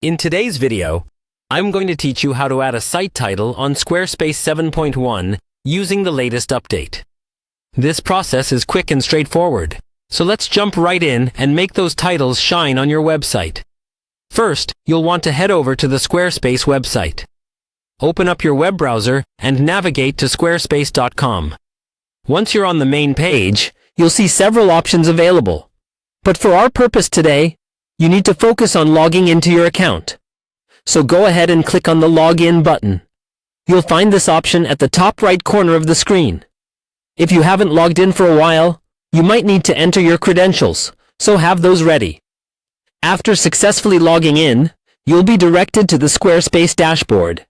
In today's video, I'm going to teach you how to add a site title on Squarespace 7.1 using the latest update. This process is quick and straightforward, so let's jump right in and make those titles shine on your website. First, you'll want to head over to the Squarespace website. Open up your web browser and navigate to squarespace.com. Once you're on the main page, you'll see several options available. But for our purpose today, you need to focus on logging into your account. So go ahead and click on the Login button. You'll find this option at the top right corner of the screen. If you haven't logged in for a while, you might need to enter your credentials, so have those ready. After successfully logging in, you'll be directed to the Squarespace dashboard.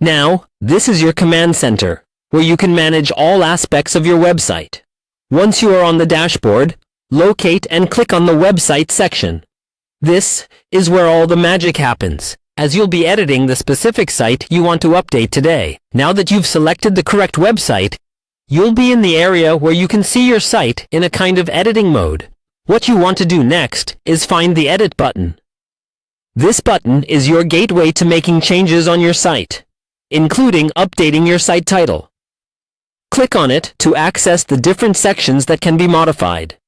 Now, this is your command center, where you can manage all aspects of your website. Once you are on the dashboard, locate and click on the Website section. This is where all the magic happens, as you'll be editing the specific site you want to update today. Now that you've selected the correct website, you'll be in the area where you can see your site in a kind of editing mode. What you want to do next is find the Edit button. This button is your gateway to making changes on your site, including updating your site title. Click on it to access the different sections that can be modified.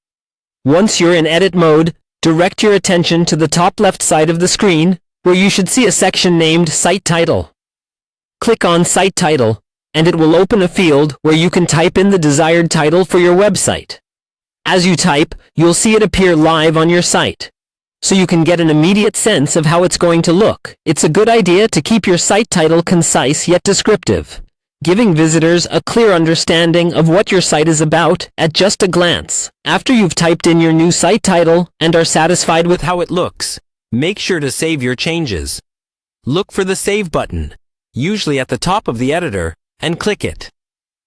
Once you're in edit mode, direct your attention to the top left side of the screen, where you should see a section named Site Title. Click on Site Title, and it will open a field where you can type in the desired title for your website. As you type, you'll see it appear live on your site, so you can get an immediate sense of how it's going to look. It's a good idea to keep your site title concise yet descriptive, giving visitors a clear understanding of what your site is about at just a glance. After you've typed in your new site title and are satisfied with how it looks, make sure to save your changes. Look for the Save button, usually at the top of the editor, and click it.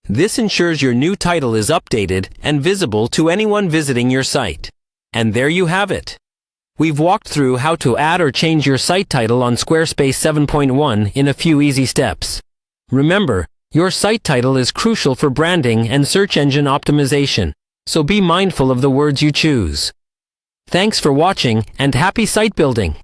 This ensures your new title is updated and visible to anyone visiting your site. And there you have it. We've walked through how to add or change your site title on Squarespace 7.1 in a few easy steps. Remember, your site title is crucial for branding and search engine optimization, so be mindful of the words you choose. Thanks for watching and happy site building!